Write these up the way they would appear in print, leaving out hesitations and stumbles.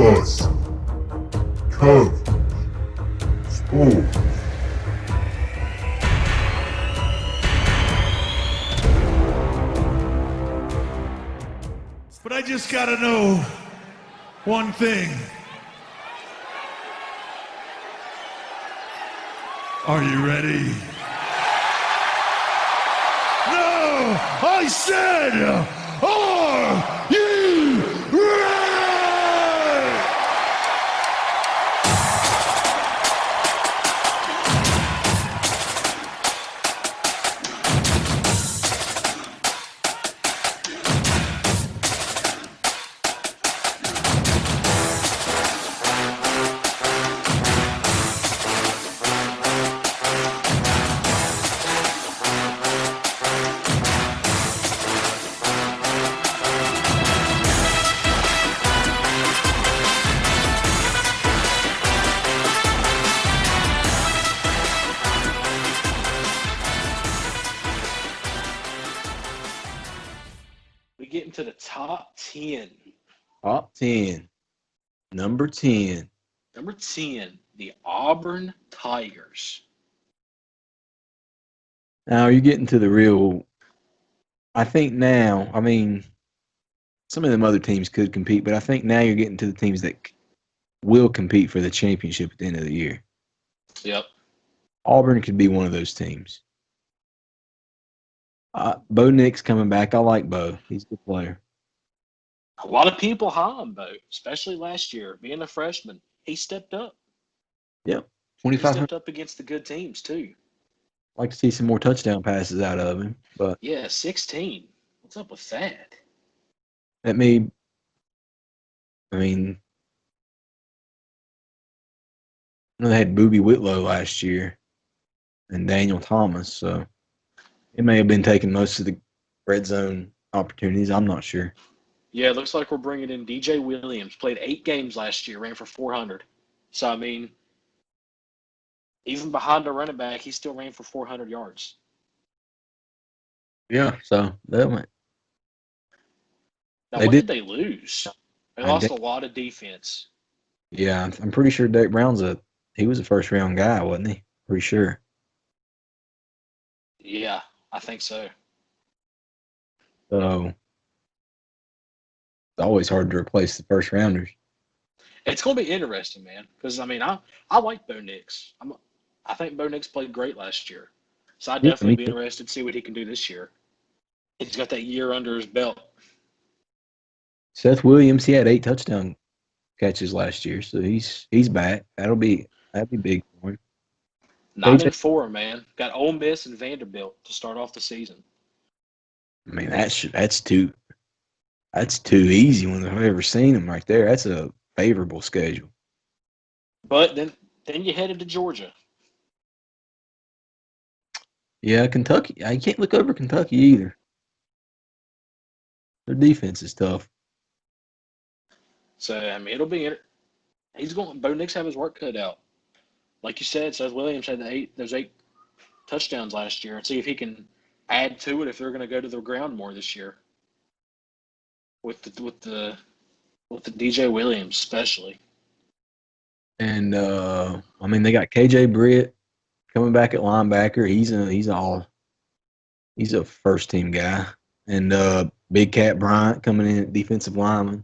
us. Cover. Sports. But I just gotta know one thing. Are you ready? No! I said, are you ready? We get into the top 10. Top 10. Number 10. Number 10, the Auburn Tigers. Now you're getting to the real. I think now, I mean, some of them other teams could compete, but I think now you're getting to the teams that will compete for the championship at the end of the year. Yep. Auburn could be one of those teams. Bo Nix coming back. I like Bo. He's a good player. A lot of people high on Bo, especially last year. Being a freshman, he stepped up. Yep. He 2,500. stepped up against the good teams, too. Like to see some more touchdown passes out of him, but Yeah, 16. What's up with that? that may. I mean, I know they had Boobie Whitlow last year and Daniel Thomas, so it may have been taking most of the red zone opportunities. I'm not sure. Yeah, it looks like we're bringing in DJ Williams. Played 8 games last year, ran for 400. So, I mean, even behind a running back, he still ran for 400 yards. Yeah, so that went. Now, They what did. did they lose? They I lost did. a lot of defense. Yeah, I'm pretty sure Derek Brown's he was a first round guy, wasn't he? Pretty sure. Yeah, I think so. So it's always hard to replace the first rounders. It's going to be interesting, man, because, I mean, I like Bo Nix. I think Bo Nix played great last year. So I'd Yeah, definitely me be too. interested to see what he can do this year. He's got that year under his belt. Seth Williams, he had 8 touchdown catches last year, so he's back. That'd be big for him. 9-4, man. Got Ole Miss and Vanderbilt to start off the season. I mean, that's too easy when I've ever seen him right there. That's a favorable schedule. But then you headed to Georgia. Yeah, Kentucky. I can't look over Kentucky either. Their defense is tough. So, I mean, it'll be Bo Nix have his work cut out. Like you said, Seth Williams had those 8 touchdowns last year, and see if he can add to it if they're going to go to the ground more this year. With the DJ Williams especially. And I mean, they got KJ Britt coming back at linebacker. He's a first team guy. And Big Cat Bryant coming in at defensive lineman.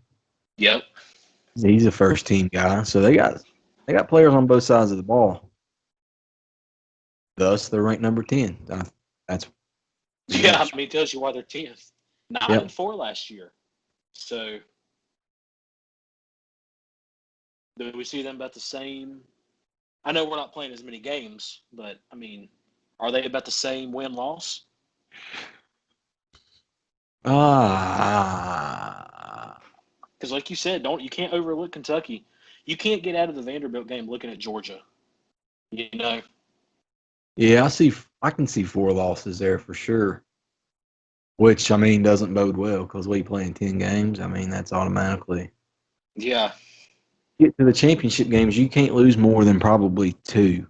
Yep. He's a first team guy. So they got players on both sides of the ball. Thus, they're ranked number 10. That's Yeah, I mean, it tells you why they're 10th. 9-4 last year. So, do we see them about the same? I know we're not playing as many games, but, I mean, are they about the same win-loss? Because, like you said, you can't overlook Kentucky. You can't get out of the Vanderbilt game looking at Georgia. You know? Yeah, I can see 4 losses there for sure. Which, I mean, doesn't bode well because we play in 10 games. I mean, that's automatically. Yeah. Get to the championship games, you can't lose more than probably 2.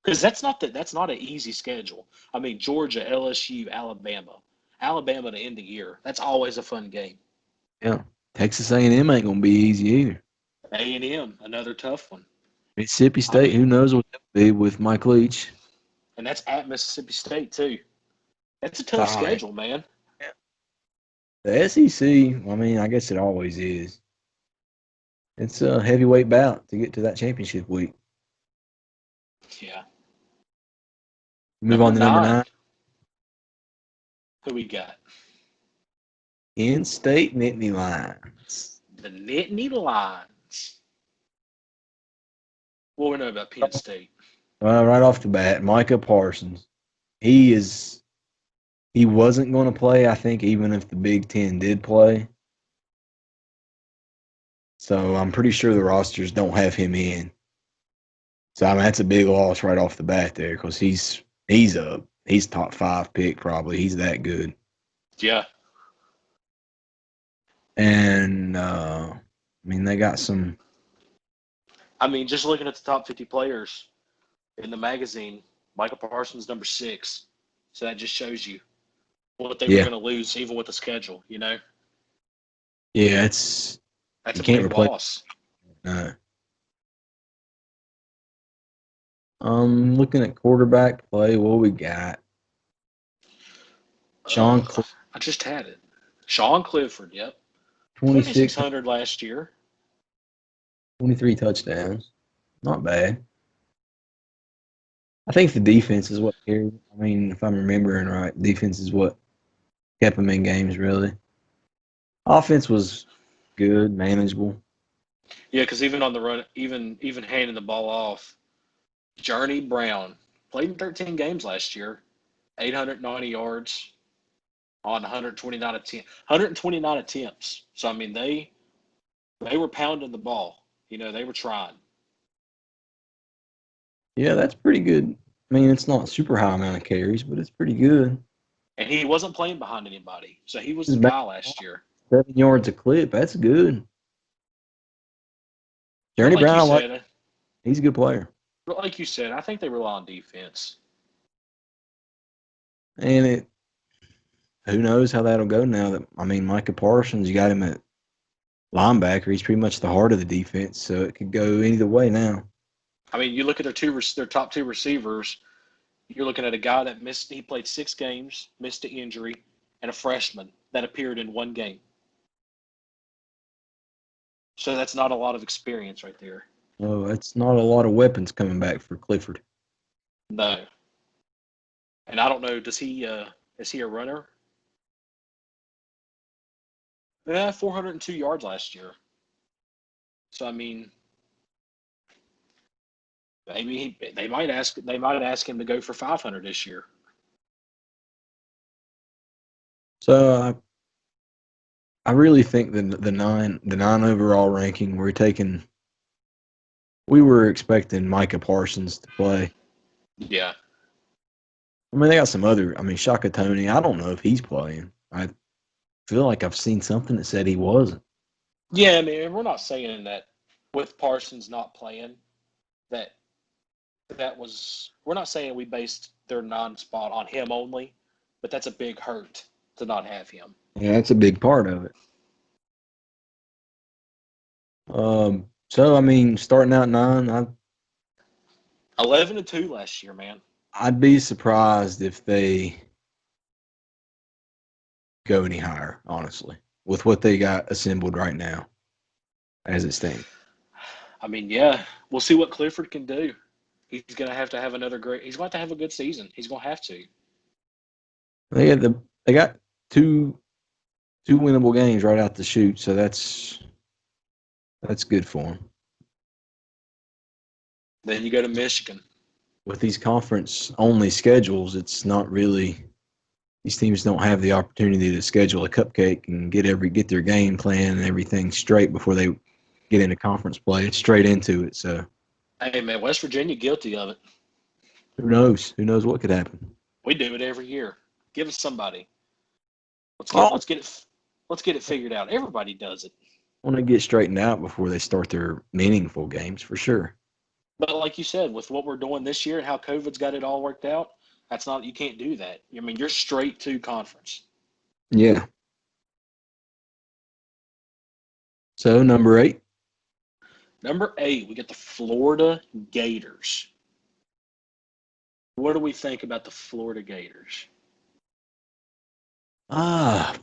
Because that's not an easy schedule. I mean, Georgia, LSU, Alabama to end the year. That's always a fun game. Yeah. Texas A&M ain't gonna be easy either. A&M, another tough one. Mississippi I State, mean, who knows what they'll be with Mike Leach. and that's at Mississippi State too. That's a tough All right. schedule, man. The SEC, I mean, I guess it always is. It's a heavyweight bout to get to that championship week. Yeah. Move Number on to number 9. 9. Who we got? In-state Nittany Lions. The Nittany Lions. What do we know about Penn State? Well, right off the bat, Micah Parsons. He wasn't going to play, I think, even if the Big Ten did play. So I'm pretty sure the rosters don't have him in. So I mean, that's a big loss right off the bat there because he's top 5 pick probably. He's that good. Yeah. And I mean, they got some. I mean, just looking at the top 50 players in the magazine, Michael Parsons number 6. So that just shows you what they were Yeah, going to lose, even with the schedule. You know, yeah, it's that's you a can't big replace. loss. No. Looking at quarterback play, what we got? Sean Clifford, I just had it. Sean Clifford. Yep, 26, 2,600 last year. 23 touchdowns. Not bad. I think the defense is what carried. I mean, if I'm remembering right, defense is what kept them in games, really. Offense was good, manageable. Yeah, because even on the run, even handing the ball off, Journey Brown played in 13 games last year, 890 yards on 129 attempts. So I mean, they were pounding the ball. You know, they were trying. Yeah, that's pretty good. I mean, it's not super high amount of carries, but it's pretty good. And he wasn't playing behind anybody. So he was He's the about guy last year. 7 yards a clip. That's good. But Journey Brown, he's a good player. like you said, I think they rely on defense. And who knows how that'll go now that, I mean, Micah Parsons, you got him at linebacker. He's pretty much the heart of the defense, so it could go either way now. I mean, you look at their top 2 receivers. You're looking at a guy that missed. He played 6 games, missed an injury, and a freshman that appeared in 1 game. So that's not a lot of experience right there. Oh, it's not a lot of weapons coming back for Clifford. No. And I don't know. Is he a runner? Yeah, 402 yards last year. So I mean, maybe they might ask him to go for 500 this year. So I really think the nine overall ranking we were expecting Micah Parsons to play. Yeah. I mean, they got some other. I mean, Shaka Tony. I don't know if he's playing. I feel like I've seen something that said he wasn't. Yeah, I mean, we're not saying that with Parsons not playing that was. We're not saying we based their non-spot on him only, but that's a big hurt to not have him. Yeah, that's a big part of it. So I mean, starting out 9, 11-2 last year, man. I'd be surprised if they go any higher, honestly, with what they got assembled right now, as it stands. I mean, yeah, we'll see what Clifford can do. He's going to have another great. He's going to have a good season. He's going to have to. They got two winnable games right out the chute, so that's good for them. Then you go to Michigan. With these conference only schedules, it's not really. These teams don't have the opportunity to schedule a cupcake and get their game plan and everything straight before they get into conference play. It's straight into it. So Hey, man, West Virginia guilty of it. who knows? Who knows what could happen? We do it every year. Give us somebody. Oh, Let's get it figured out. Everybody does it. want to get straightened out before they start their meaningful games for sure. But like you said, with what we're doing this year and how COVID's got it all worked out, you can't do that. I mean, you're straight to conference. Yeah. So, number 8. Number 8, we get the Florida Gators. What do we think about the Florida Gators? I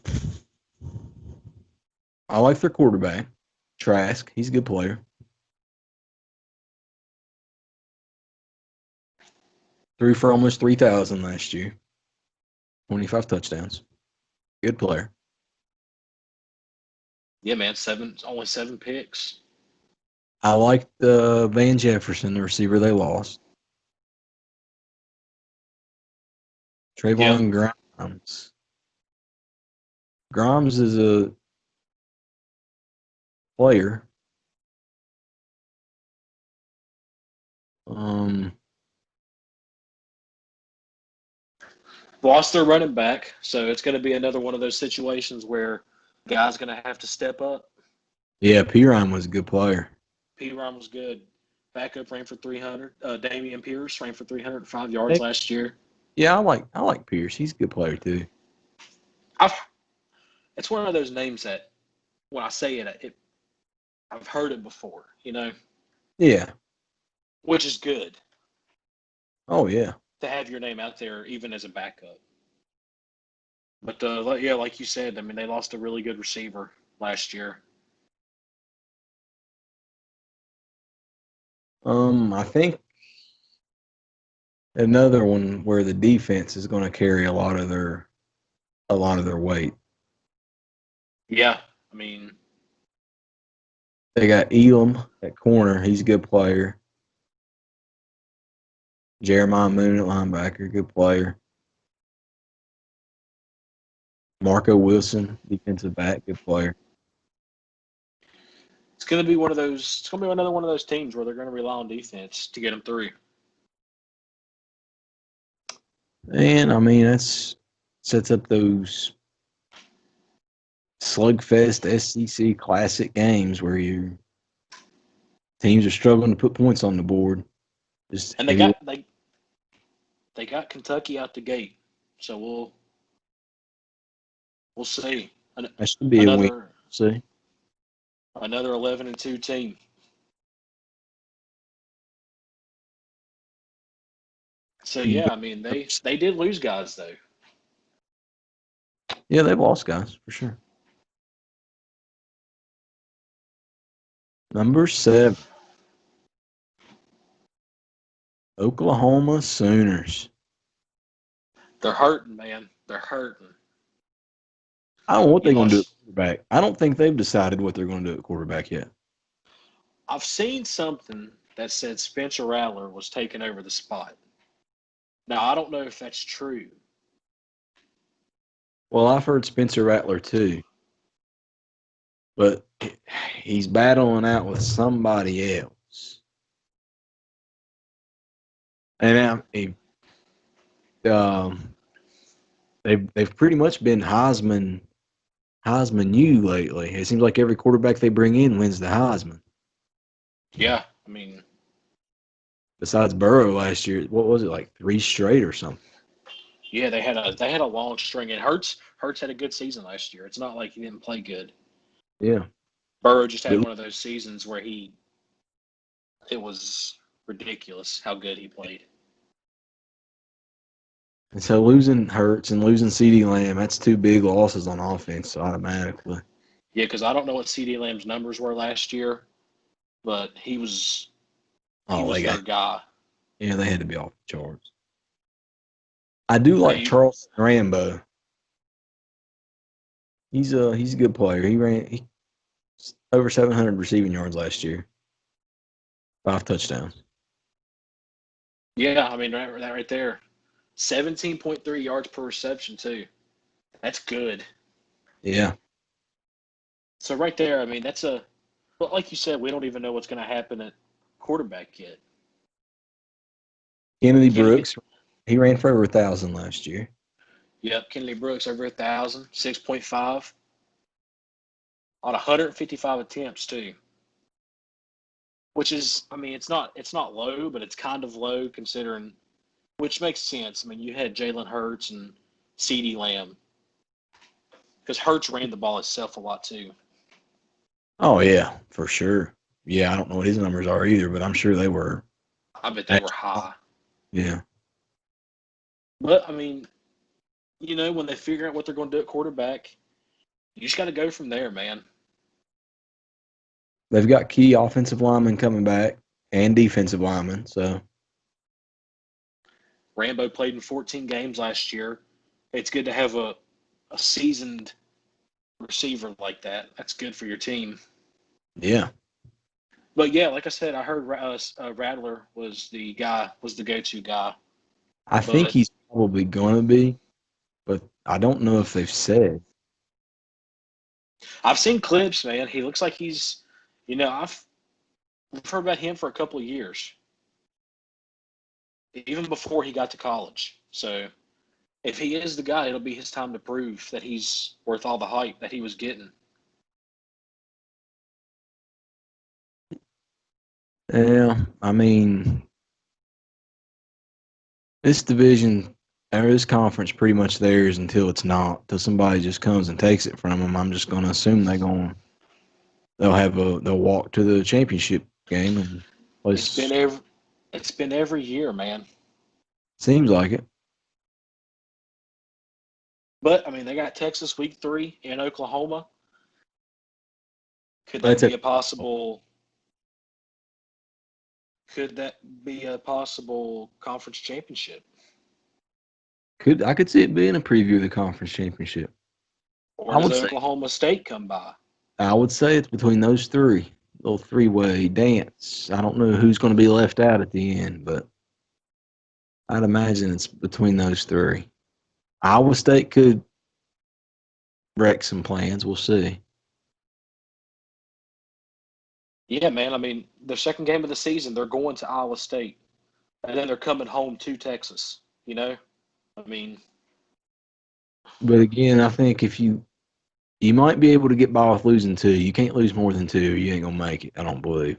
like their quarterback, Trask. He's a good player. Threw for almost 3,000 last year. 25 touchdowns. Good player. Yeah, man, only 7 picks. I like the Van Jefferson, the receiver they lost. Trayvon Grimes. Grimes is a player. Lost their running back, so it's going to be another one of those situations where guy's going to have to step up. Yeah, Piron was a good player. Piron was good. Backup ran for 300. Damian Pierce ran for 305 yards last year. Yeah, I like Pierce. He's a good player too. It's one of those names that when I say it, I've heard it before, you know? Yeah. Which is good. Oh, yeah. To have your name out there even as a backup. But, yeah, like you said, I mean, they lost a really good receiver last year. I think another one where the defense is going to carry a lot of their weight. Yeah, I mean, they got Elam at corner. He's a good player. Jeremiah Moon at linebacker, good player. Marco Wilson, defensive back, good player. it's going to be one of those. It's going to be another one of those teams where they're going to rely on defense to get them through. And I mean, that's sets up those slugfest SEC classic games where your teams are struggling to put points on the board. And they got Kentucky out the gate, so we'll see. That should be a win. See, another 11-2 team. So yeah, I mean they did lose guys though. Yeah, they've lost guys for sure. Number 7, Oklahoma Sooners. They're hurting, man. They're hurting. I don't know what they're going to do at quarterback. I don't think they've decided what they're going to do at quarterback yet. I've seen something that said Spencer Rattler was taking over the spot. Now, I don't know if that's true. Well, I've heard Spencer Rattler too. But he's battling out with somebody else. And they've pretty much been Heisman U lately. It seems like every quarterback they bring in wins the Heisman. Yeah, I mean, besides Burrow last year, what was it, like 3 straight or something? Yeah, they had a long string, and Hurts had a good season last year. It's not like he didn't play good. Yeah, Burrow just had one of those seasons where it was ridiculous how good he played. And so losing Hurts and losing CeeDee Lamb, that's 2 big losses on offense automatically. Yeah, because I don't know what CeeDee Lamb's numbers were last year, but he was their guy. Yeah, they had to be off the charts. I do like Charles Rambo. He's a good player. He ran over 700 receiving yards last year. 5 touchdowns. Yeah, I mean, that right there. 17.3 yards per reception, too. That's good. Yeah. So right there, I mean, but like you said, we don't even know what's going to happen at quarterback yet. Kennedy Brooks, he ran for over 1,000 last year. Yep, Kennedy Brooks over 1,000, 6.5 on 155 attempts too. Which is, I mean, it's not low, but it's kind of low considering, which makes sense. I mean, you had Jalen Hurts and CeeDee Lamb, because Hurts ran the ball itself a lot too. Oh yeah, for sure. Yeah, I don't know what his numbers are either, but I'm sure they were. I bet they were high. Yeah. But I mean, when they figure out what they're going to do at quarterback, you just got to go from there, man. They've got key offensive linemen coming back and defensive linemen, so Rambo played in 14 games last year. It's good to have a seasoned receiver like that. That's good for your team. yeah. But yeah, like I said, I heard Rattler was the go-to guy. I think But he's probably going to be, but I don't know if they've said. I've seen clips, man. He looks like he's, I've heard about him for a couple of years, even before he got to college. So if he is the guy, it'll be his time to prove that he's worth all the hype that he was getting. Yeah, I mean, this division or this conference pretty much theirs until it's not. Until somebody just comes and takes it from them. I'm just going to assume they'll walk to the championship game and It's been place. every it's been every year, man. Seems like it. But I mean, they got Texas week 3 in Oklahoma. Could that That's be it. a possible? Could that be a possible conference championship? I could see it being a preview of the conference championship. Or I does would say Oklahoma State come by? it's between those three. Little three-way dance. I don't know who's going to be left out at the end, but I'd imagine it's between those three. Iowa State could wreck some plans. We'll see. Yeah, man. I mean, their second game of the season, they're going to Iowa State, and then they're coming home to Texas. I mean, But again, I think if you might be able to get by with losing two. You can't lose more than two. You ain't gonna make it. I don't believe.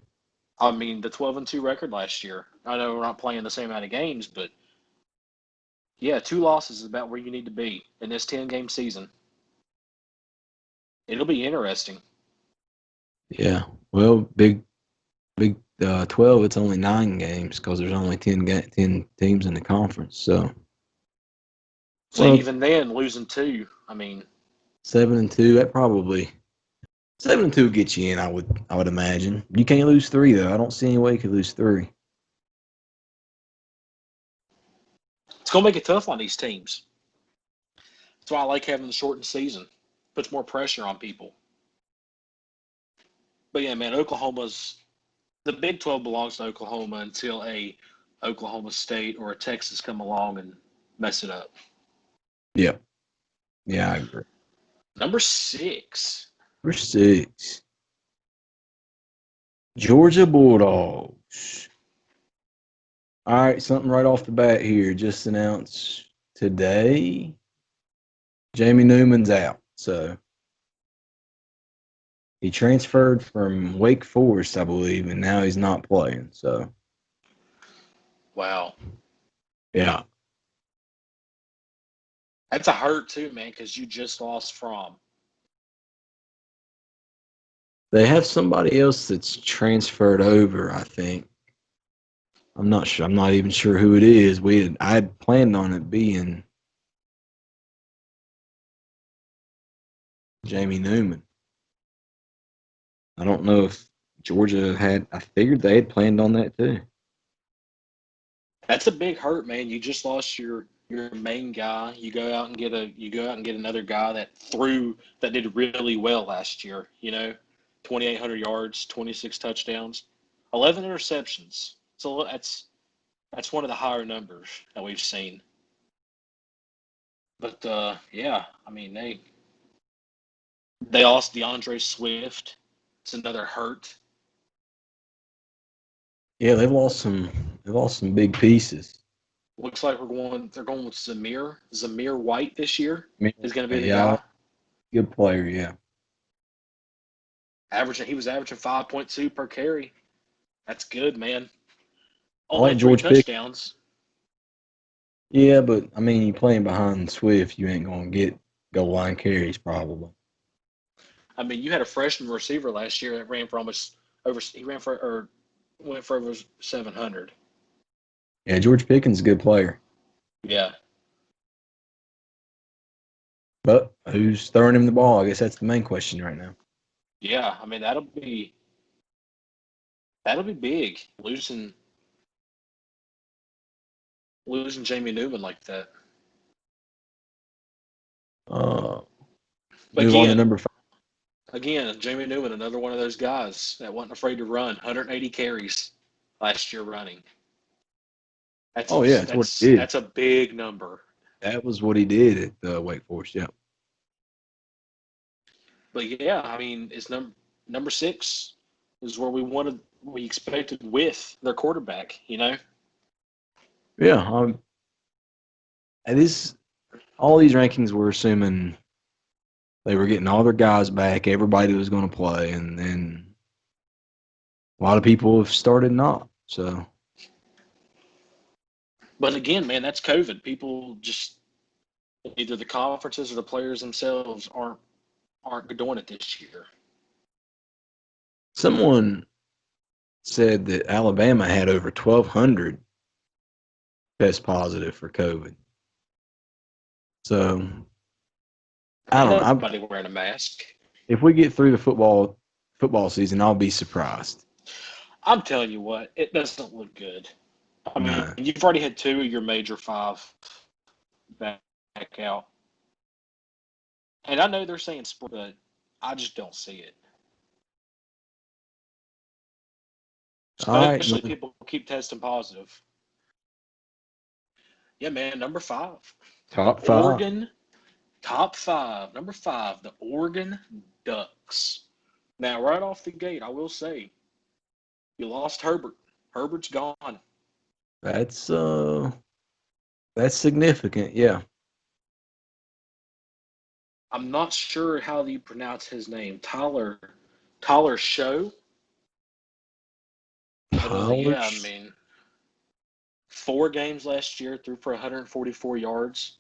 the 12-2 record last year. I know we're not playing the same amount of games, but yeah, 2 losses is about where you need to be in this 10-game season. It'll be interesting. Yeah. Well, big 12. It's only 9 games because there's only 10 teams in the conference. So So even then, losing 2, 7-2. That probably 7-2 would get you in. I would imagine. You can't lose three though. I don't see any way you could lose three. it's going to make it tough on these teams. That's why I like having the shortened season. Puts more pressure on people. But yeah, man, the Big 12 belongs to Oklahoma until a Oklahoma State or a Texas come along and mess it up. Yeah. Yeah, I agree. Number 6. Number 6. Georgia Bulldogs. All right, something right off the bat here. Just announced today. Jamie Newman's out. So he transferred from Wake Forest, I believe, and now he's not playing. So Wow. yeah. That's a hurt too, man, because you just lost from. They have somebody else that's transferred over, I think. I'm not sure. I'm not even sure who it is. I had planned on it being Jamie Newman. I don't know if Georgia had. I figured they had planned on that too. That's a big hurt, man. You just lost your main guy. You go out and get another guy that did really well last year. 2,800 yards, 26 touchdowns, 11 interceptions. So that's one of the higher numbers that we've seen. But yeah, they lost DeAndre Swift. It's another hurt. Yeah, they've lost some. They've lost some big pieces. Looks like they're going with Zamir White this year I mean, is going to be the yeah, guy. good player. Yeah, He was averaging 5.2 per carry. That's good, man. I Only like had 3 George Pickens. touchdowns. Yeah, but I mean, you playing behind Swift, you ain't gonna get goal line carries probably. I mean, you had a freshman receiver last year that ran for almost over. He ran for or went for over 700. Yeah, George Pickens is a good player. Yeah. But who's throwing him the ball? I guess that's the main question right now. Yeah, I mean that'll be big losing Jamie Newman like that. But Move on to number 5. Jamie Newman, another one of those guys that wasn't afraid to run. 180 carries last year running. That's That's what he did. that's a big number. That was what he did at Wake Forest. Yeah. But yeah, I mean, it's number 6 is where we expected with their quarterback. Yeah. All these rankings were assuming they were getting all their guys back. Everybody was going to play, and then a lot of people have started not. So. But again, man, that's COVID. People just either the conferences or the players themselves aren't doing it this year. Someone said that Alabama had over 1,200 test positive for COVID. So I don't know. Nobody wearing a mask. If we get through the football season, I'll be surprised. I'm telling you what, it doesn't look good. I mean, No. you've already had 2 of your major 5 back out. And I know they're saying sport, but I just don't see it. All right. Especially people keep testing positive. Yeah, man, number 5. Top 5. Oregon, top 5. Number 5, the Oregon Ducks. Now, right off the gate, I will say, you lost Herbert. Herbert's gone. That's significant, yeah. I'm not sure how you pronounce his name. Tyler Show. But, yeah, I mean, 4 games last year, threw for 144 yards.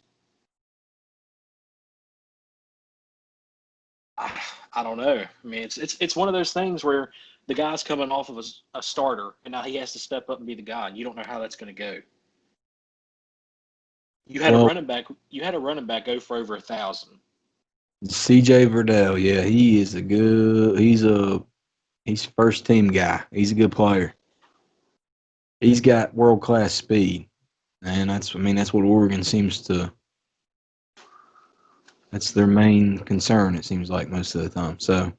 I don't know. I mean, it's one of those things where the guy's coming off of a starter, and now he has to step up and be the guy, and you don't know how that's going to go. You had a running back. You had a running back go for over 1,000. C.J. Verdell, yeah, he's first team guy. He's a good player. He's got world class speed, and that's what Oregon seems to. That's their main concern. It seems like most of the time. So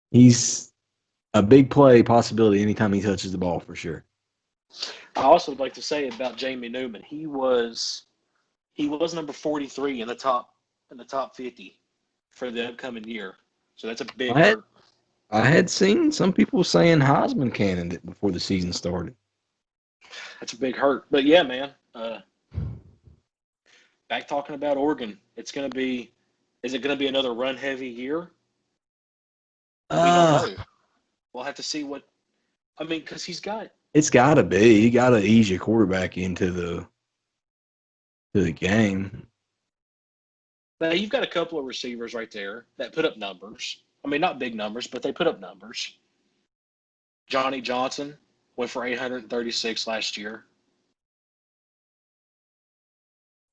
he's a big play possibility anytime he touches the ball for sure. I also would like to say about Jamie Newman, he was number 43 in the top 50 for the upcoming year. So that's a big hurt. I had seen some people saying Heisman candidate before the season started. That's a big hurt. But yeah, man. Back talking about Oregon, is it going to be another run heavy year? We don't know. We'll have to see because it's got to be. You got to ease your quarterback into the game. Now, you've got a couple of receivers right there that put up numbers. I mean, not big numbers, but they put up numbers. Johnny Johnson went for 836 last year.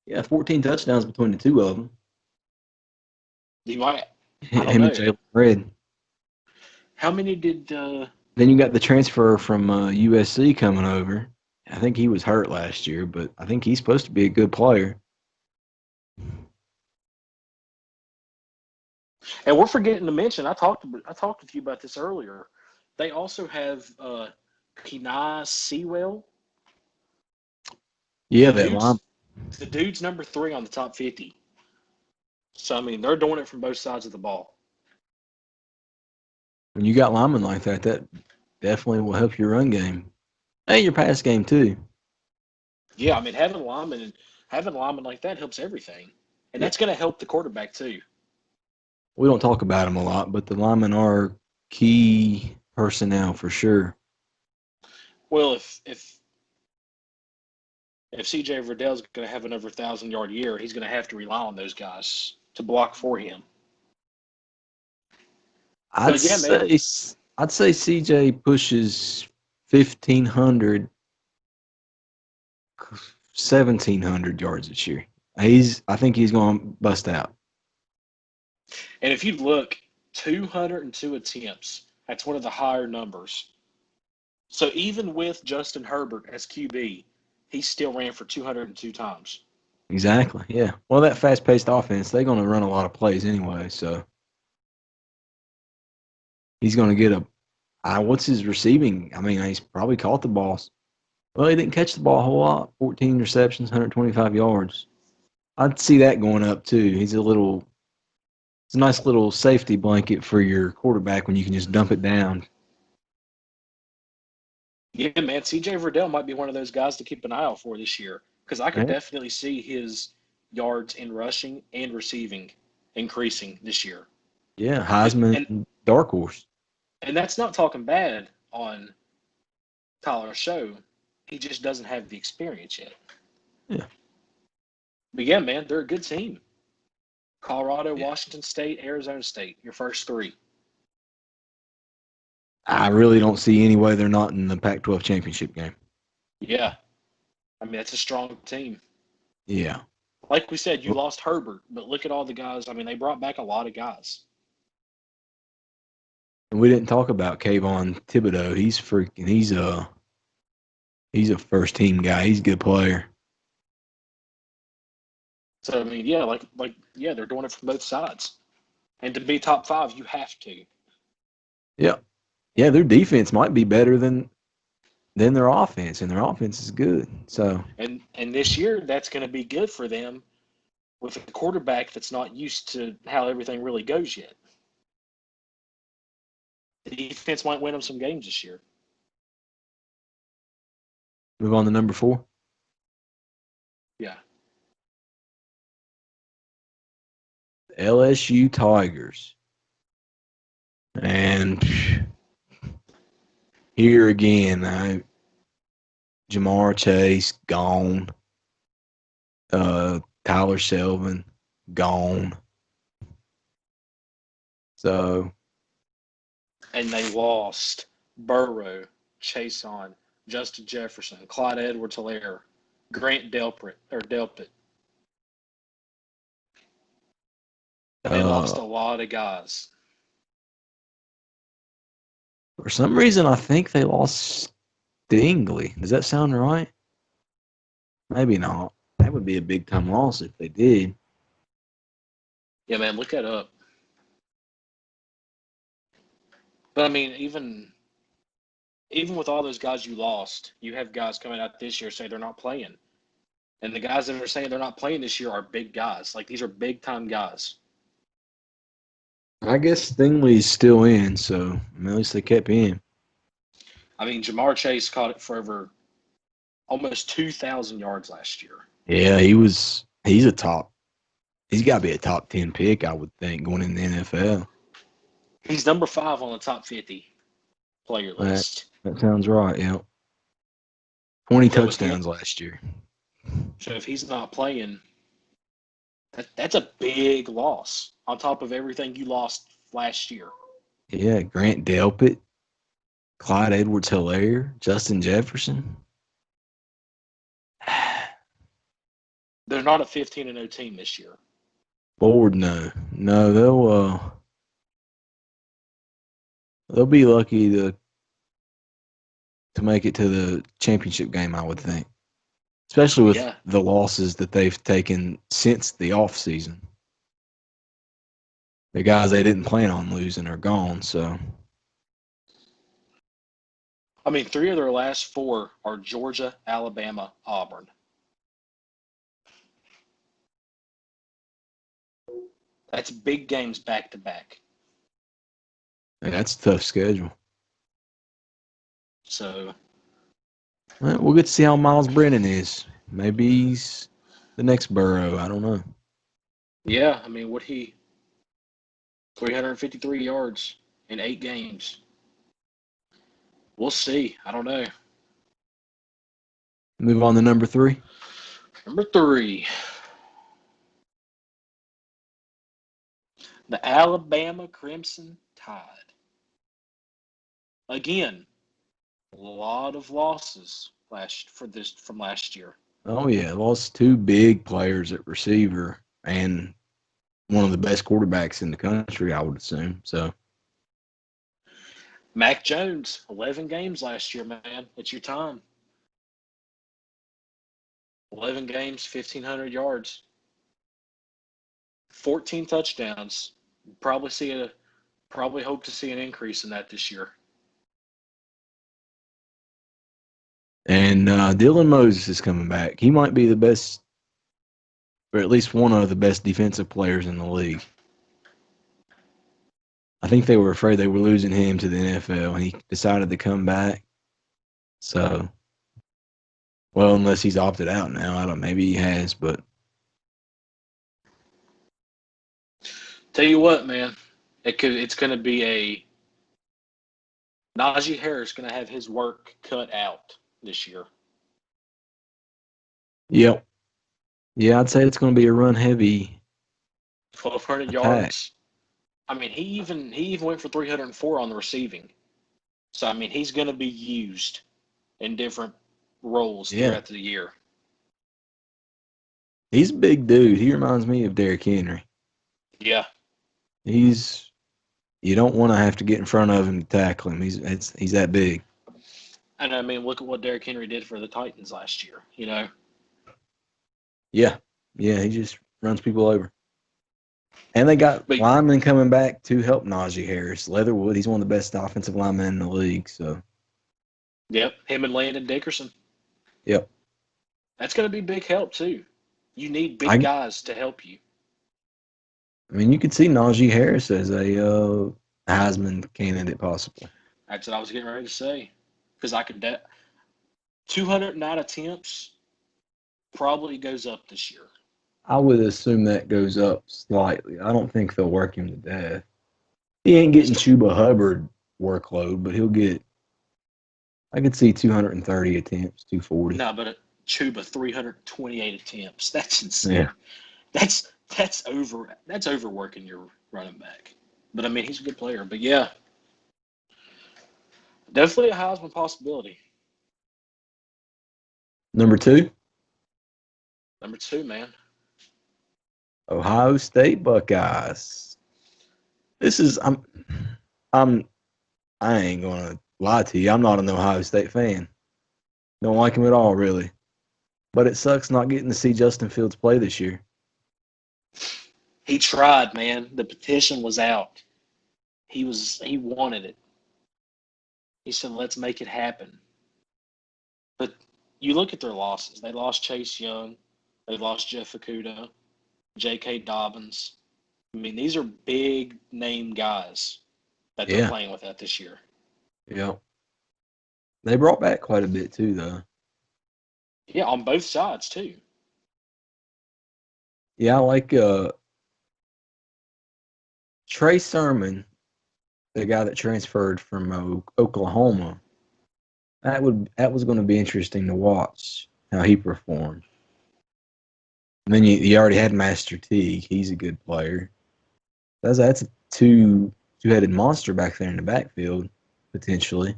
Yeah, 14 touchdowns between the two of them. You might. Him and Jalen Red. How many did? Then you got the transfer from USC coming over. I think he was hurt last year, but I think he's supposed to be a good player. And we're forgetting to mention. I talked with you about this earlier. They also have Kenai Sewell. Yeah, the dude's number 3 on the top 50. So I mean, they're doing it from both sides of the ball. When you got linemen like that, that definitely will help your run game and your pass game too. Yeah, I mean, having a lineman like that helps everything, and that's going to help the quarterback too. We don't talk about them a lot, but the linemen are key personnel for sure. Well, if C.J. Verdell's going to have another 1,000-yard year, he's going to have to rely on those guys. to block for him. I'd But yeah, man. say CJ pushes 1,500, 1,700 yards this year. I think he's going to bust out. And if you look, 202 attempts, that's one of the higher numbers. So even with Justin Herbert as QB, he still ran for 202 times. Exactly. Yeah. Well, that fast-paced offense, they're going to run a lot of plays anyway. So he's going to get what's his receiving? I mean, he's probably caught the balls. Well, he didn't catch the ball a whole lot. 14 receptions, 125 yards. I'd see that going up too. It's a nice little safety blanket for your quarterback when you can just dump it down. Yeah, man, CJ Verdell might be one of those guys to keep an eye out for this year because I could Yeah. definitely see his yards in rushing and receiving increasing this year. Yeah, And, Heisman, and dark horse. and that's not talking bad on Tyler Show. He just doesn't have the experience yet. Yeah. But yeah, man, they're a good team. Colorado, Yeah. Washington State, Arizona State, your first three. I really don't see any way they're not in the Pac-12 championship game. Yeah. I mean, that's a strong team. Yeah. Like we said, you lost Herbert, but look at all the guys. I mean, they brought back a lot of guys. And we didn't talk about Kayvon Thibodeau. He's a first team guy. He's a good player. So I mean, yeah, yeah, they're doing it from both sides. And to be top five, you have to. Yeah. Yeah, their defense might be better than their offense, and their offense is good. So And this year, that's going to be good for them with a quarterback that's not used to how everything really goes yet. The defense might win them some games this year. move on to number 4. Yeah. LSU Tigers. And here again, Jamar Chase, gone. Tyler Selvin, gone. So. And they lost Burrow, Chason, Justin Jefferson, Clyde Edwards-Helaire, Grant Delpit. They lost a lot of guys. For some reason, I think they lost Stingley. Does that sound right? Maybe not. That would be a big time loss if they did. Yeah, man, look that up. But I mean, even with all those guys you lost, you have guys coming out this year say they're not playing. And the guys that are saying they're not playing this year are big guys. Like, these are big time guys. I guess Stingley's still in, so at least they kept him. I mean, Jamar Chase caught it for over almost 2,000 yards last year. Yeah, he's a top. He's got to be a top 10 pick, I would think, going in the NFL. He's number 5 on the top 50 player list. That sounds right, yeah. 20 So touchdowns last year. So if he's not playing, that's a big loss on top of everything you lost last year. Yeah, Grant Delpit, Clyde Edwards-Helaire, Justin Jefferson. They're not a 15-0 team this year. Lord, no. No, they'll be lucky to make it to the championship game, I would think. Especially with the losses that they've taken since the offseason. The guys they didn't plan on losing are gone, so. I mean, 3 of their last 4 are Georgia, Alabama, Auburn. That's big games back to back. That's a tough schedule. So. Well, we'll get to see how Miles Brennan is. Maybe he's the next Burrow. I don't know. Yeah, I mean, 353 yards in 8 games. We'll see. I don't know. Move on to number 3. Number 3. The Alabama Crimson Tide. Again, a lot of losses from last year. Oh yeah, lost two big players at receiver and one of the best quarterbacks in the country, I would assume. So Mac Jones, 11 games last year, man. It's your time. 11 games, 1,500 yards, 14 touchdowns. Probably hope to see an increase in that this year. and Dylan Moses is coming back. He might be the best, or at least one of the best defensive players in the league. I think they were afraid they were losing him to the NFL, and he decided to come back. So, well, unless he's opted out now, I don't. Maybe he has, but Tell you what, man, it's going to be a Najee Harris going to have his work cut out this year. yep, yeah, I'd say it's going to be a run heavy 1,200 attack. yards. I mean, he even went for 304 on the receiving. So I mean, he's going to be used in different roles throughout the year. He's a big dude. He reminds me of Derrick Henry. Yeah. You don't want to have to get in front of him to tackle him. He's that big. And I mean, look at what Derrick Henry did for the Titans last year, you know? Yeah, he just runs people over. And they got linemen coming back to help Najee Harris. Leatherwood, he's one of the best offensive linemen in the league. So, yep, him and Landon Dickerson. Yep. That's going to be big help, too. You need big guys to help you. I mean, you could see Najee Harris as a Heisman candidate, possibly. That's what I was getting ready to say. Because 209 attempts probably goes up this year. I would assume that goes up slightly. I don't think they'll work him to death. He ain't getting Chuba Hubbard workload, but he'll get. I could see 230 attempts, 240. No, but Chuba 328 attempts. That's insane. Yeah. That's overworking your running back. But I mean, he's a good player. But yeah, definitely a Heisman possibility. Number two, man. Ohio State Buckeyes. This is I ain't gonna lie to you. I'm not an Ohio State fan. Don't like him at all, really. But it sucks not getting to see Justin Fields play this year. He tried, man. The petition was out. He wanted it. He said, "Let's make it happen." But you look at their losses. They lost Chase Young. They lost Jeff Okudah, J.K. Dobbins. I mean, these are big name guys that they're playing with that this year. Yeah. They brought back quite a bit too, though. Yeah, on both sides too. Yeah, I like Trey Sermon, the guy that transferred from Oklahoma. That was going to be interesting to watch how he performed. And then you already had Master Teague. He's a good player. That's a two-headed monster back there in the backfield, potentially.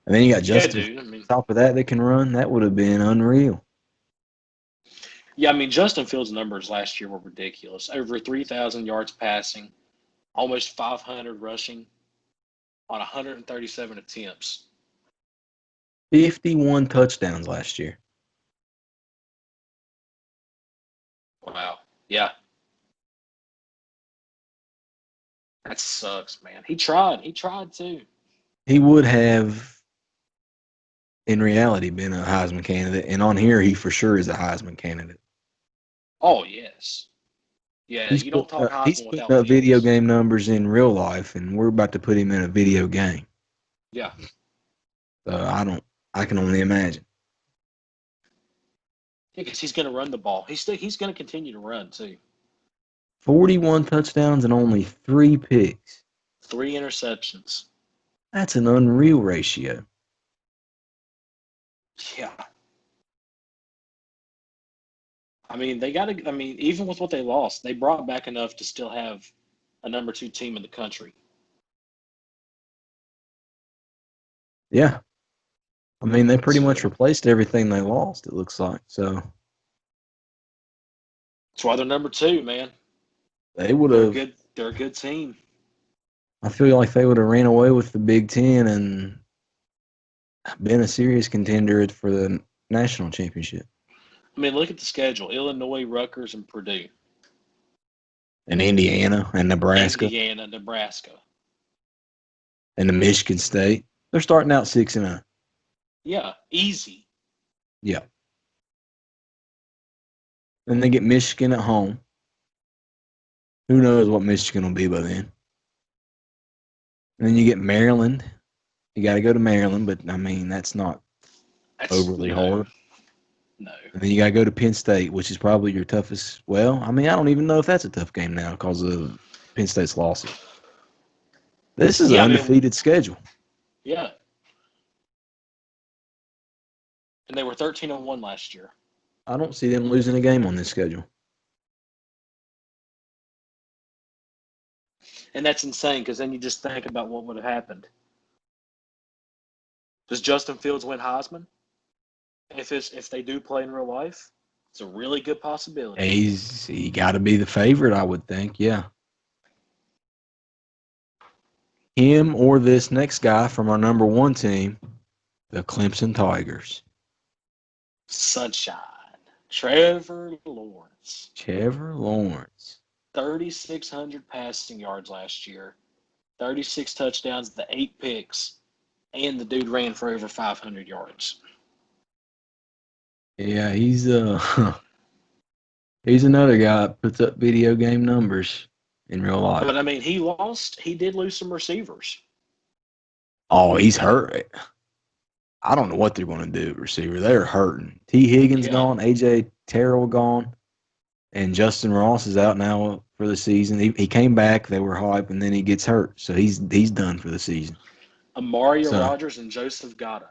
And then you got Justin. On top of that, they can run. That would have been unreal. Yeah, I mean, Justin Fields' numbers last year were ridiculous. Over 3,000 yards passing, almost 500 rushing on 137 attempts. 51 touchdowns last year. Wow. Yeah. That sucks, man. He tried. He tried too. He would have, in reality, been a Heisman candidate. And on here, he for sure is a Heisman candidate. Oh, yes. Yeah, you don't talk Heisman he's without putting up video game numbers in real life, and we're about to put him in a video game. Yeah. So I can only imagine. Yeah, because he's going to run the ball. He's going to continue to run too. 41 touchdowns and only 3 picks. 3 interceptions. That's an unreal ratio. Yeah. I mean, even with what they lost, they brought back enough to still have a number 2 team in the country. Yeah. I mean, they pretty much So replaced everything they lost, it looks like. So that's why they're number 2, man. they would They're have, good. They're a good team. I feel like they would have ran away with the Big Ten and been a serious contender for the national championship. I mean, look at the schedule: Illinois, Rutgers, and Purdue. And Indiana and Nebraska Indiana, Nebraska. and the Michigan State. They're starting out 6-0. Yeah, easy. Yeah. Then they get Michigan at home. Who knows what Michigan will be by then? And then you get Maryland. You got to go to Maryland, but I mean, that's not That's overly hard. No. And then you got to go to Penn State, which is probably your toughest. Well, I mean, I don't even know if that's a tough game now because of Penn State's losses. This is an Yeah, I mean, undefeated schedule. yeah. And they were 13-1 last year. I don't see them losing a game on this schedule. And that's insane because then you just think about what would have happened. Does Justin Fields win Heisman? If they do play in real life, it's a really good possibility. He got to be the favorite, I would think. Yeah. Him or this next guy from our number 1 team, the Clemson Tigers. Sunshine. Trevor Lawrence. Trevor Lawrence. 3,600 passing yards last year. 36 touchdowns, the 8 picks, and the dude ran for over 500 yards. Yeah, he's he's another guy that puts up video game numbers in real life. But I mean, he did lose some receivers. Oh, he's hurt. I don't know what they're going to do at receiver. They're hurting. T. Higgins gone, A.J. Terrell gone, and Justin Ross is out now for the season. He came back. They were hype, and then he gets hurt. So he's done for the season. Amaria Rodgers and Joseph Gata.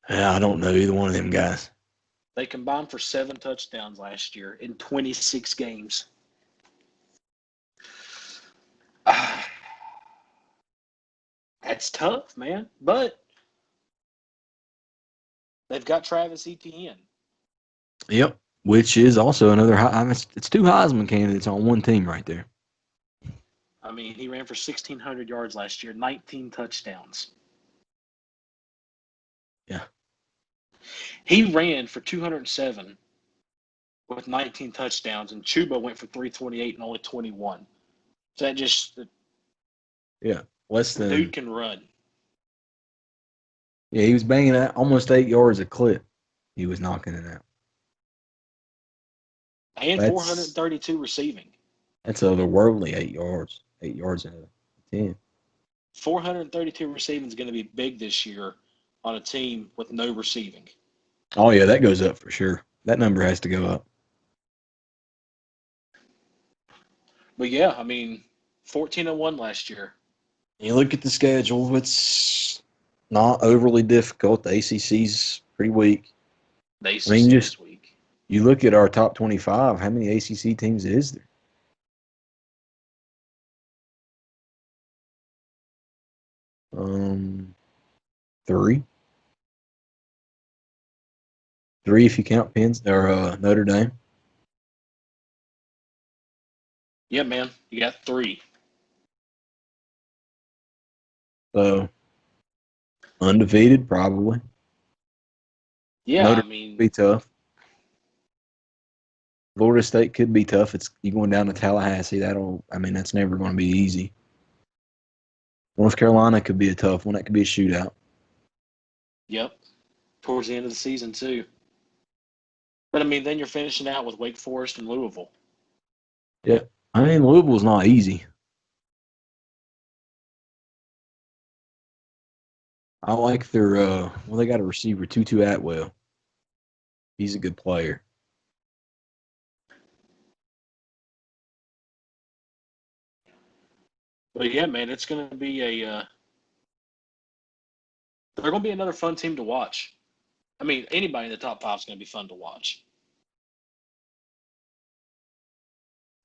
Yeah, I don't know either one of them guys. They combined for 7 touchdowns last year in 26 games. That's tough, man. But they've got Travis Etienne. Yep, which is also another. It's 2 Heisman candidates on one team right there. I mean, he ran for 1,600 yards last year, 19 touchdowns. Yeah. He ran for 207 with 19 touchdowns, and Chuba went for 328 and only 21. So that just Less than. dude can run. Yeah, he was banging out almost 8 yards a clip. He was knocking it out. And 432 receiving. That's otherworldly 8 yards. 8 yards out of 10. 432 receiving is going to be big this year on a team with no receiving. Oh, yeah, that goes up for sure. That number has to go up. But yeah, I mean, 14-1 last year. You look at the schedule, it's not overly difficult. The ACC's pretty weak. The ACC this week. You look at our top 25, how many ACC teams is there? Three. 3 if you count Notre Dame. Yeah, man, you got 3. So undefeated, probably. Yeah, Notre I mean, Dame be tough. Florida State could be tough. It's you going down to Tallahassee. That's never going to be easy. North Carolina could be a tough one. That could be a shootout. Yep. Towards the end of the season, too. But, I mean, then you're finishing out with Wake Forest and Louisville. Yeah. I mean, Louisville's not easy. I like their they got a receiver, Tutu Atwell. He's a good player. But, yeah, man, it's going to be they're going to be another fun team to watch. I mean, anybody in the top 5 is going to be fun to watch.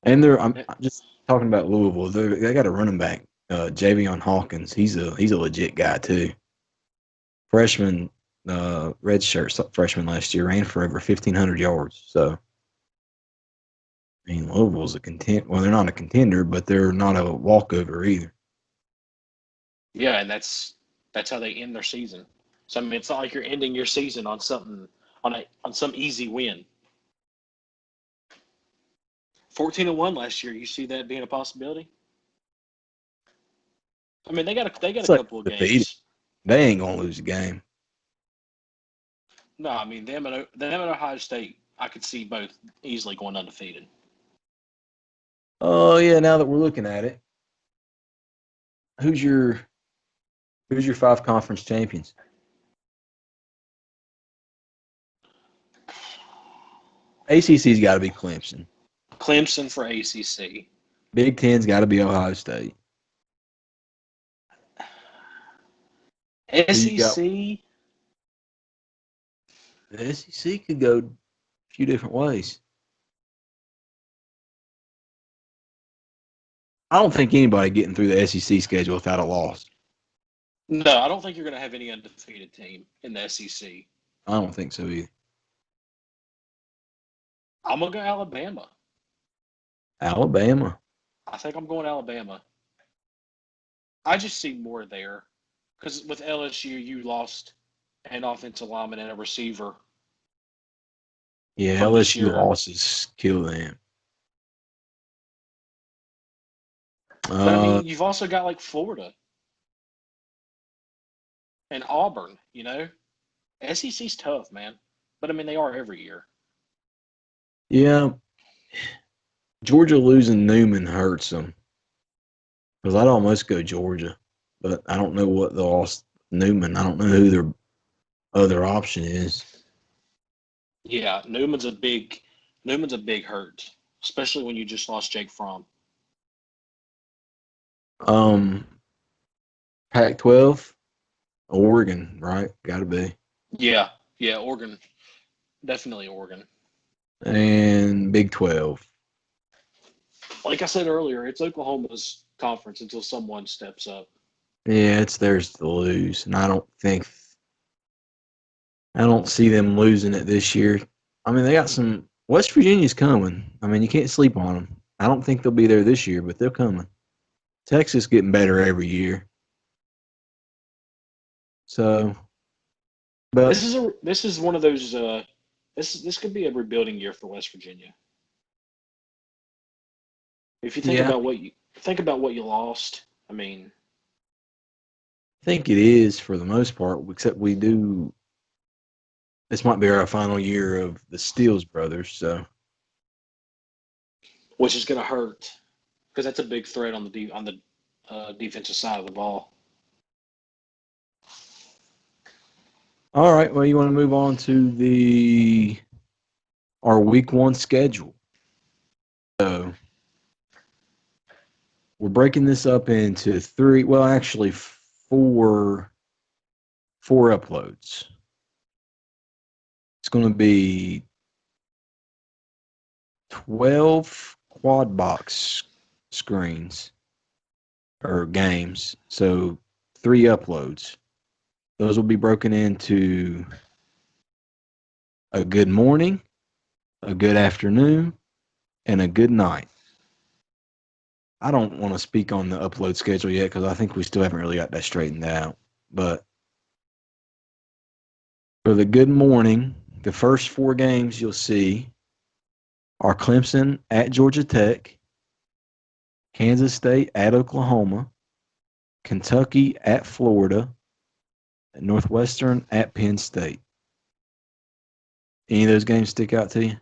And I'm just talking about Louisville. They got a running back, Javion Hawkins. He's a legit guy too. Freshman, redshirt freshman last year, ran for over 1,500 yards. So, I mean, Louisville's a contender. Well, they're not a contender, but they're not a walkover either. Yeah, and that's how they end their season. So I mean, it's not like you're ending your season on something on some easy win. 14-1 last year. You see that being a possibility? I mean, they got It's a like couple of defeated. games. They ain't gonna lose a game. No, I mean them and Ohio State. I could see both easily going undefeated. Oh yeah, now that we're looking at it, who's your 5 conference champions? ACC's got to be Clemson. Clemson for ACC. Big Ten's got to be Ohio State. Who you got? SEC. The SEC could go a few different ways. I don't think anybody getting through the SEC schedule without a loss. No, I don't think you're going to have any undefeated team in the SEC. I don't think so either. I'm going to go Alabama. Alabama. I think I'm going Alabama. I just see more there because with LSU, you lost an offensive lineman and a receiver. Yeah, From this LSU year. losses kill them. But I mean, you've also got like Florida and Auburn. You know, SEC's tough, man. But I mean, they are every year. Yeah, Georgia losing Newman hurts them because I'd almost go Georgia, but I don't know what the lost Newman. I don't know who their other option is. Yeah, Newman's a big hurt, especially when you just lost Jake Fromm. Pac-12, Oregon, right? Got to be. Yeah, Oregon, definitely Oregon. And Big 12. Like I said earlier, it's Oklahoma's conference until someone steps up. Yeah, it's theirs to lose, and I don't see them losing it this year. I mean, they got some. West Virginia's coming. I mean, you can't sleep on them. I don't think they'll be there this year, but they're coming. Texas getting better every year. So, but This is one of those. This could be a rebuilding year for West Virginia. If you think yeah, about what you lost, I mean, I think it is for the most part. Except we do. This might be our final year of the Steele brothers. So, which is going to hurt because that's a big threat on the defensive side of the ball. all right. Well, you want to move on to our week 1 schedule. So, we're breaking this up into 3. Well, actually, 4 uploads. It's going to be 12 quad box screens or games. So 3 uploads. Those will be broken into a good morning, a good afternoon, and a good night. I don't want to speak on the upload schedule yet because I think we still haven't really got that straightened out. But for the good morning, the first 4 games you'll see are Clemson at Georgia Tech, Kansas State at Oklahoma, Kentucky at Florida, and Northwestern at Penn State. Any of those games stick out to you?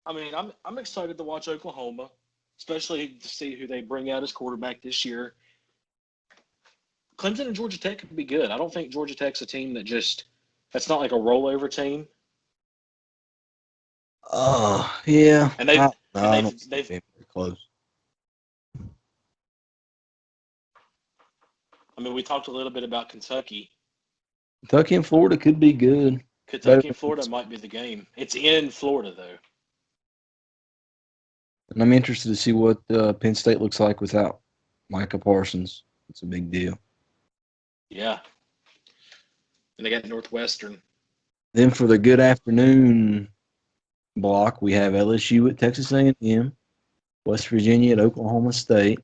I mean, I'm excited to watch Oklahoma, especially to see who they bring out as quarterback this year. Clemson and Georgia Tech could be good. I don't think Georgia Tech's a team that's not like a rollover team. Yeah. And I they've don't see them very close. I mean, we talked a little bit about Kentucky. Kentucky and Florida could be good. Kentucky and Florida might be the game. It's in Florida though. And I'm interested to see what Penn State looks like without Micah Parsons. It's a big deal. Yeah. And they got Northwestern. Then for the good afternoon block, we have LSU at Texas A&M, West Virginia at Oklahoma State,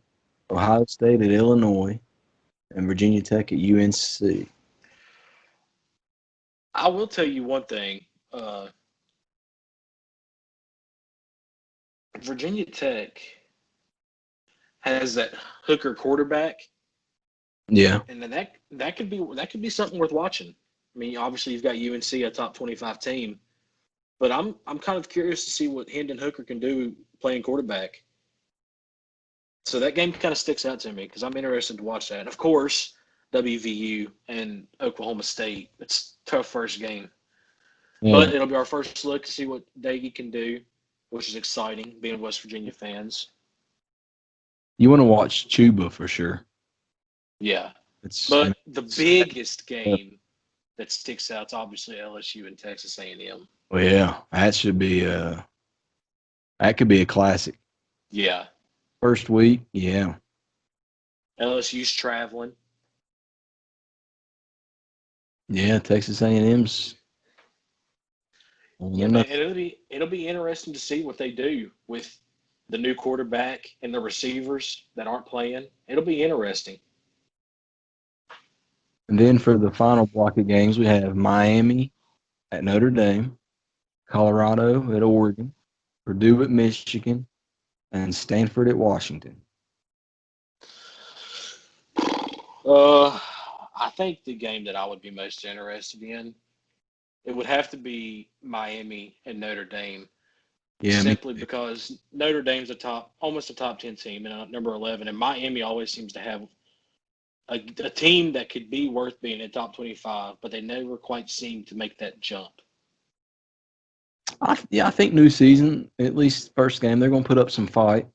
Ohio State at Illinois, and Virginia Tech at UNC. I will tell you one thing. Virginia Tech has that hooker quarterback, Yeah. and then that could be something worth watching. I mean, obviously you've got UNC, a top 25 team, but I'm kind of curious to see what Hendon Hooker can do playing quarterback. So that game kind of sticks out to me because I'm interested to watch that. And of course, WVU and Oklahoma State. It's a tough first game. Yeah. But it'll be our first look to see what Daggy can do, which is exciting, being West Virginia fans. You want to watch Chuba for sure. Yeah. It's But the biggest game that sticks out is obviously LSU and Texas A&M. Well, yeah, that should be that could be a classic. Yeah. First week, yeah. LSU's traveling. Yeah, Texas A&M's. Yeah, man, it'll be interesting to see what they do with the new quarterback and the receivers that aren't playing. It'll be interesting. And then for the final block of games, we have Miami at Notre Dame, Colorado at Oregon, Purdue at Michigan, and Stanford at Washington. I think the game that I would be most interested in, it would have to be Miami and Notre Dame. Yeah, Simply because Notre Dame's almost a top 10 team and number 11, and Miami always seems to have a team that could be worth being in top 25, but they never quite seem to make that jump. I think new season, at least first game, they're going to put up some fight.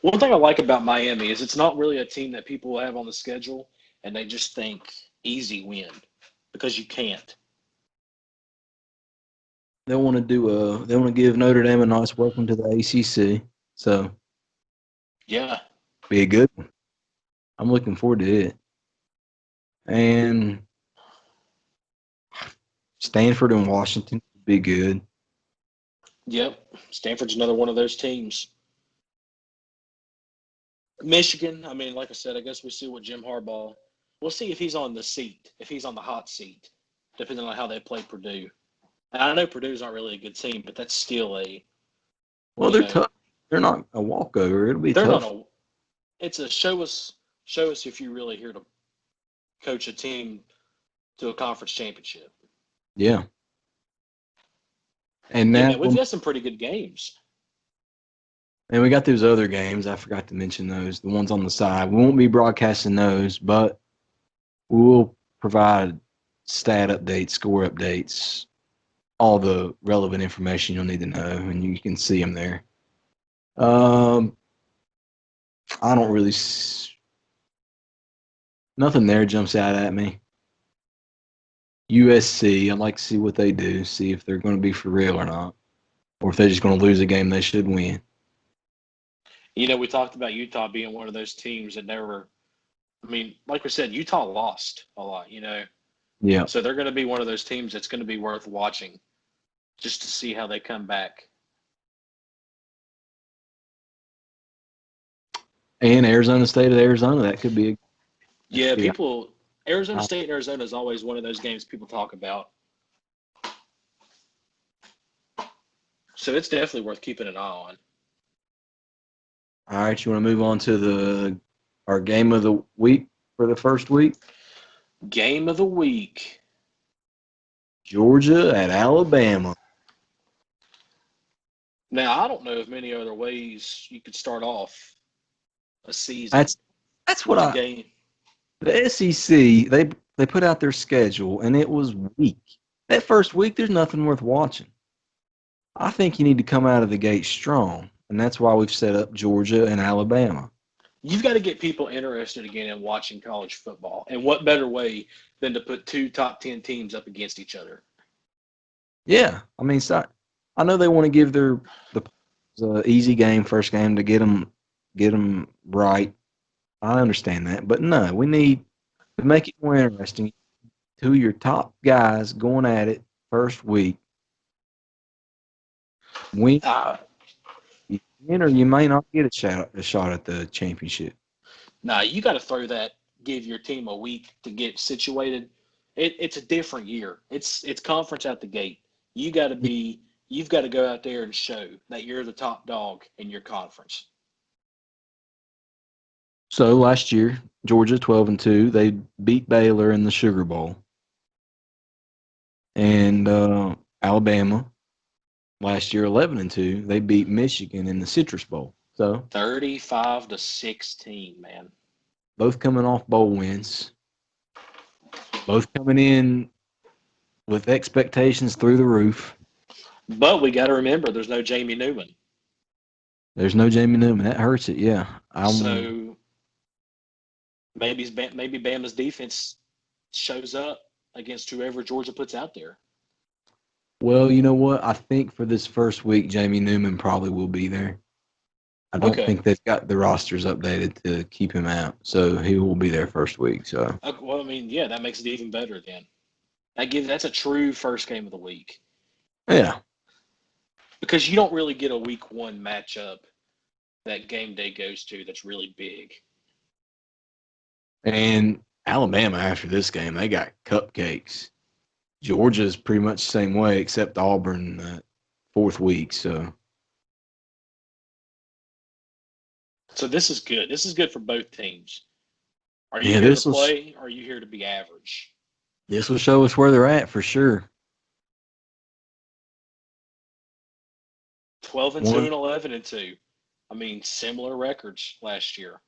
One thing I like about Miami is it's not really a team that people have on the schedule, and they just think easy win because you can't. They want to give Notre Dame a nice welcome to the ACC. So, Yeah. be a good one. I'm looking forward to it. And Stanford and Washington would be good. Yep. Stanford's another one of those teams. Michigan, I mean, like I said, I guess we see what Jim Harbaugh. We'll see if he's on the seat, if he's on the hot seat, depending on how they play Purdue. And I know Purdue's not really a good team, but that's still Well, they're tough. They're not a walkover. It'll be they're tough. It's a show us if you're really here to coach a team to a conference championship. Yeah. And Yeah, now man, we've got some pretty good games. And we got those other games. I forgot to mention those, the ones on the side. We won't be broadcasting those, but we will provide stat updates, score updates, all the relevant information you'll need to know, and you can see them there. I don't really nothing there jumps out at me. USC, I'd like to see what they do, see if they're going to be for real or not, or if they're just going to lose a game they should win. You know, we talked about Utah being one of those teams that never – I mean, like we said, Utah lost a lot, you know. Yeah. So they're going to be one of those teams that's going to be worth watching just to see how they come back. And Arizona State at Arizona, that could be Arizona State and Arizona is always one of those games people talk about. So it's definitely worth keeping an eye on. All right, you want to move on to our game of the week for the first week? Game of the week. Georgia at Alabama. Now, I don't know of many other ways you could start off a season. That's what game. The SEC, they put out their schedule, and it was weak. That first week, there's nothing worth watching. I think you need to come out of the gate strong, and that's why we've set up Georgia and Alabama. You've got to get people interested again in watching college football. And what better way than to put two top 10 teams up against each other? Yeah. I mean, I know they want to give the It's an easy game, first game to get them right. I understand that, but no, we need to make it more interesting. Two of your top guys going at it first week. Win, Uh, you win, or you may not get a shot at the championship. nah, you got to throw that. Give your team a week to get situated. It's a different year. It's conference out the gate. You got to be. You've got to go out there and show that you're the top dog in your conference. So last year, Georgia 12-2, they beat Baylor in the Sugar Bowl, and Alabama last year 11-2, they beat Michigan in the Citrus Bowl. So 35-16, man. both coming off bowl wins, both coming in with expectations through the roof. But we got to remember, there's no Jamie Newman. There's no Jamie Newman. That hurts it. Yeah. So maybe Bama's defense shows up against whoever Georgia puts out there. Well, you know what? I think for this first week, Jamie Newman probably will be there. I don't Okay. think they've got the rosters updated to keep him out, so he will be there first week. So Well, I mean, yeah, that makes it even better then. That's a true first game of the week yeah, because you don't really get a week one matchup that game day goes to that's really big. and Alabama after this game, they got cupcakes. Georgia's pretty much the same way, except Auburn fourth week. So So this is good. This is good for both teams. Are you yeah, here to play? Or are you here to be average? this will show us where they're at for sure. 12-2 One and 11-2. I mean, similar records last year.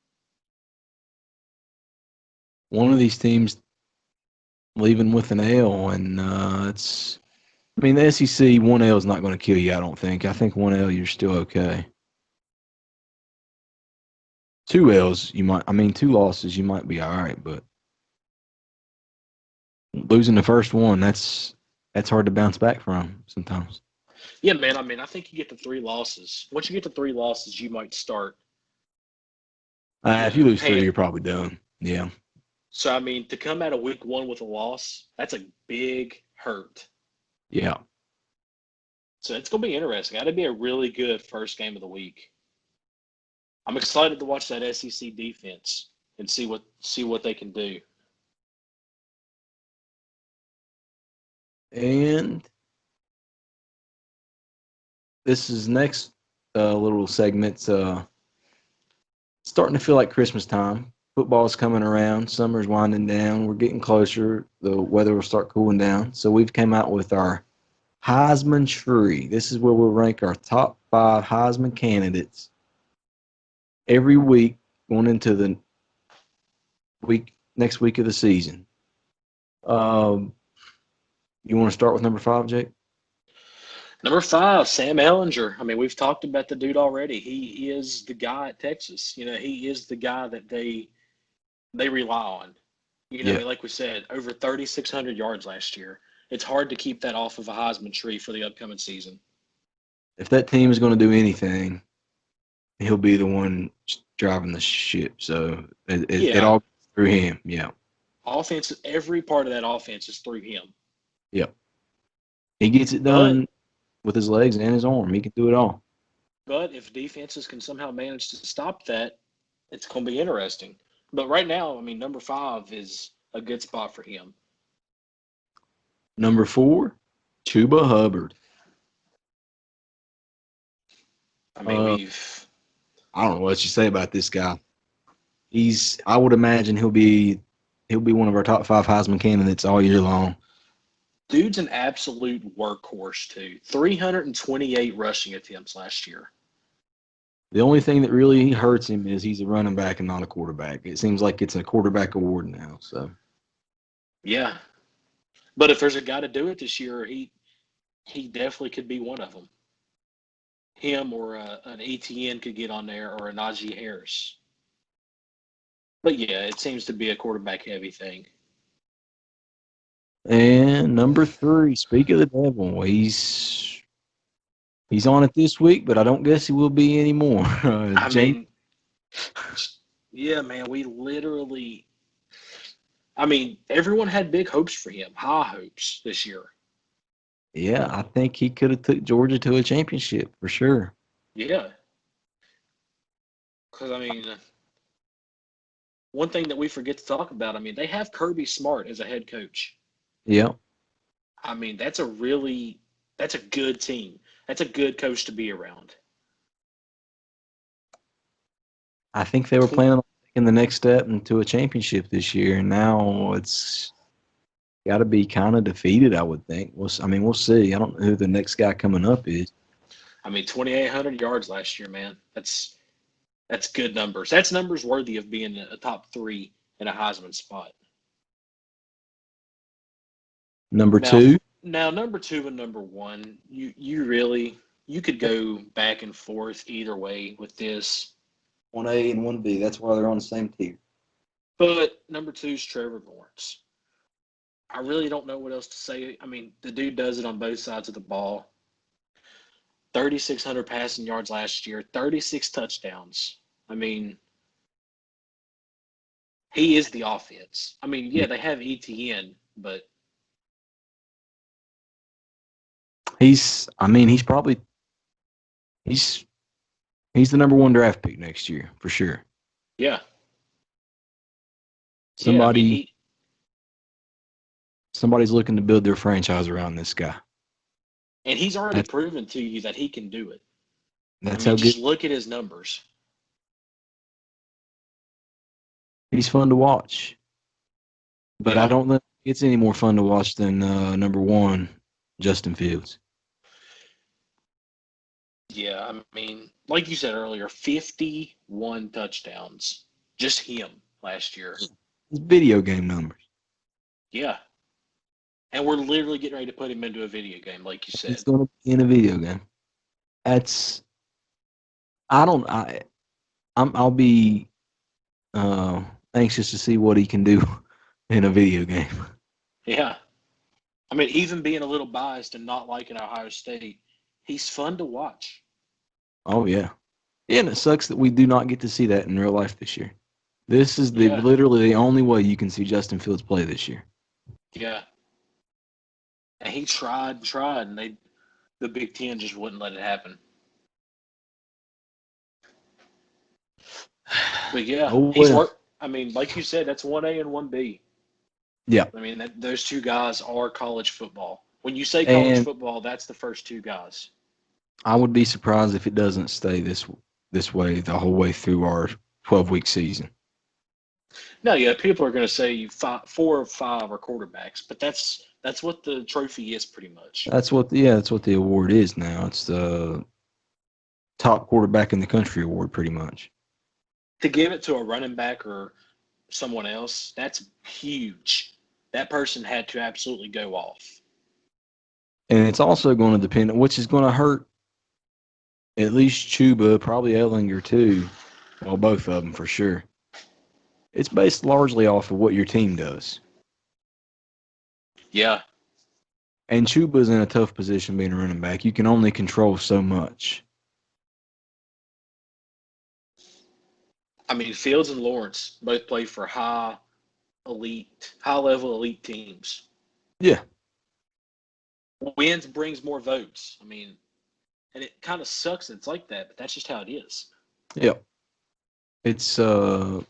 one of these teams leaving with an L, and it's. I mean, the SEC 1L is not going to kill you. I don't think. I think 1L you're still okay. 2 L's you might. I mean, 2 losses you might be all right, but losing the first one that's hard to bounce back from sometimes. Yeah, man. I mean, I think you get to 3 losses. Once you get to 3 losses, you might start. If you lose 3, Hey, you're probably done. Yeah. so I mean, to come out of week one with a loss, that's a big hurt. Yeah. So it's going to be interesting. That'd be a really good first game of the week. I'm excited to watch that SEC defense and see what they can do. And this is next little segment. Starting to feel like Christmas time. Football's coming around. Summer's winding down. We're getting closer. The weather will start cooling down. So we've came out with our Heisman tree. This is where we'll rank our top 5 Heisman candidates every week going into the next week of the season. You want to start with number 5, Jake? Number 5, Sam Ehlinger. I mean, we've talked about the dude already. He is the guy at Texas. He is the guy that they rely on. Yeah. Like we said, over 3,600 yards last year. It's hard to keep that off of a Heisman tree for the upcoming season. If that team is going to do anything, he'll be the one driving the ship. So it all goes through him. Yeah. Offense, every part of that offense is through him. Yep. He gets it done with his legs and his arm. He can do it all. But if defenses can somehow manage to stop that, it's going to be interesting. But right now, I mean, number 5 is a good spot for him. Number 4, Chuba Hubbard. I mean, I don't know what you say about this guy. I would imagine he'll be one of our top 5 Heisman candidates all year long. Dude's an absolute workhorse, too. 328 rushing attempts last year. The only thing that really hurts him is he's a running back and not a quarterback. It seems like it's a quarterback award now. So, yeah. But if there's a guy to do it this year, he definitely could be one of them. Him or an ETN could get on there, or a Najee Harris. But, yeah, it seems to be a quarterback-heavy thing. And number 3, speak of the devil, he's He's on it this week, but I don't guess he will be anymore. I James, mean, yeah, man, we literally. I mean, everyone had big hopes for him, high hopes this year. yeah, I think he could have took Georgia to a championship for sure. Yeah, because I mean, one thing that we forget to talk about. I mean, they have Kirby Smart as a head coach. Yeah, I mean, that's a good team. That's a good coach to be around. I think they were planning on taking the next step into a championship this year, and now it's got to be kind of defeated. I would think. I mean, we'll see. I don't know who the next guy coming up is. I mean, 2,800 yards last year, man. That's good numbers. That's numbers worthy of being a top three in a Heisman spot. Number Now, two, now number two and number one, you really you could go back and forth either way with this. 1A and 1B. That's why they're on the same tier. But number two is Trevor Lawrence. I really don't know what else to say. I mean, the dude does it on both sides of the ball. 3,600 passing yards last year, 36 touchdowns. I mean, he is the offense. I mean, yeah, they have ETN, but he's. I mean, he's he's the number one draft pick next year for sure. yeah. Yeah, I mean, Somebody's looking to build their franchise around this guy. and he's already proven to you that he can do it. That's I mean, how just good look at his numbers. he's fun to watch. But Yeah. I don't think it's any more fun to watch than number one, Justin Fields. Yeah, I mean, like you said earlier, 51 touchdowns. Just him last year. His video game numbers. Yeah. And we're literally getting ready to put him into a video game, like you said. He's going to be in a video game. That's. I don't. I'll be anxious to see what he can do in a video game. Yeah. I mean, even being a little biased and not liking Ohio State, he's fun to watch. Oh yeah, yeah. And it sucks that we do not get to see that in real life this year. This is Yeah. literally the only way you can see Justin Fields play this year. Yeah. And he tried and tried, and the Big Ten just wouldn't let it happen. But yeah, Oh he's well. worked. I mean, like you said, that's 1A and 1B. Yeah. I mean, those two guys are college football. When you say college And football, that's the first two guys. I would be surprised if it doesn't stay this way the whole way through our 12-week season. No, yeah, people are going to say 4 or 5 are quarterbacks, but that's what the trophy is pretty much. That's what the award is now. It's the top quarterback in the country award, pretty much. To give it to a running back or someone else, that's huge. That person had to absolutely go off. And it's also going to depend, which is going to hurt at least Chuba, probably Ellinger too. Well, both of them for sure. It's based largely off of what your team does. Yeah. And Chuba's in a tough position being a running back. You can only control so much. I mean, Fields and Lawrence both play for high-level elite teams. Yeah. Wins brings more votes. I mean, and it kind of sucks it's like that, but that's just how it is. Yeah. It's the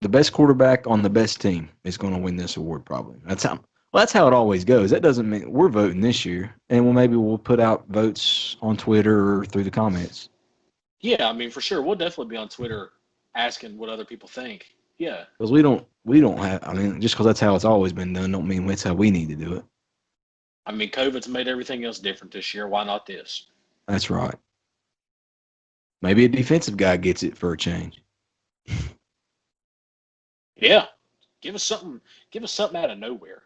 best quarterback on the best team is going to win this award probably. That's how it always goes. That doesn't mean we're voting this year, and maybe we'll put out votes on Twitter or through the comments. Yeah, I mean, for sure. We'll definitely be on Twitter asking what other people think. Yeah. Because we don't have, I mean, just because that's how it's always been done don't mean that's how we need to do it. I mean, COVID's made everything else different this year. Why not this? That's right. Maybe a defensive guy gets it for a change. Yeah. Give us something out of nowhere.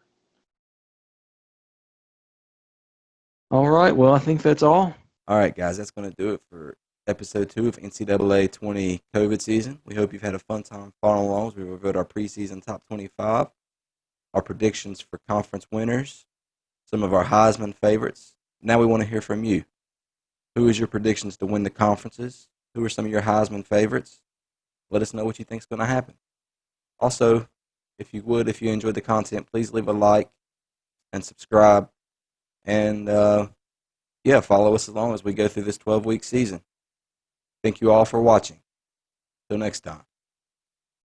All right. Well, I think that's all. All right, guys, that's going to do it for episode 2 of NCAA 20 COVID season. We hope you've had a fun time following along as we revealed our preseason top 25, our predictions for conference winners, some of our Heisman favorites. Now we want to hear from you. Who is your predictions to win the conferences? Who are some of your Heisman favorites? Let us know what you think is going to happen. Also, if you enjoyed the content, please leave a like and subscribe. And, follow us along as we go through this 12-week season. Thank you all for watching. Till next time.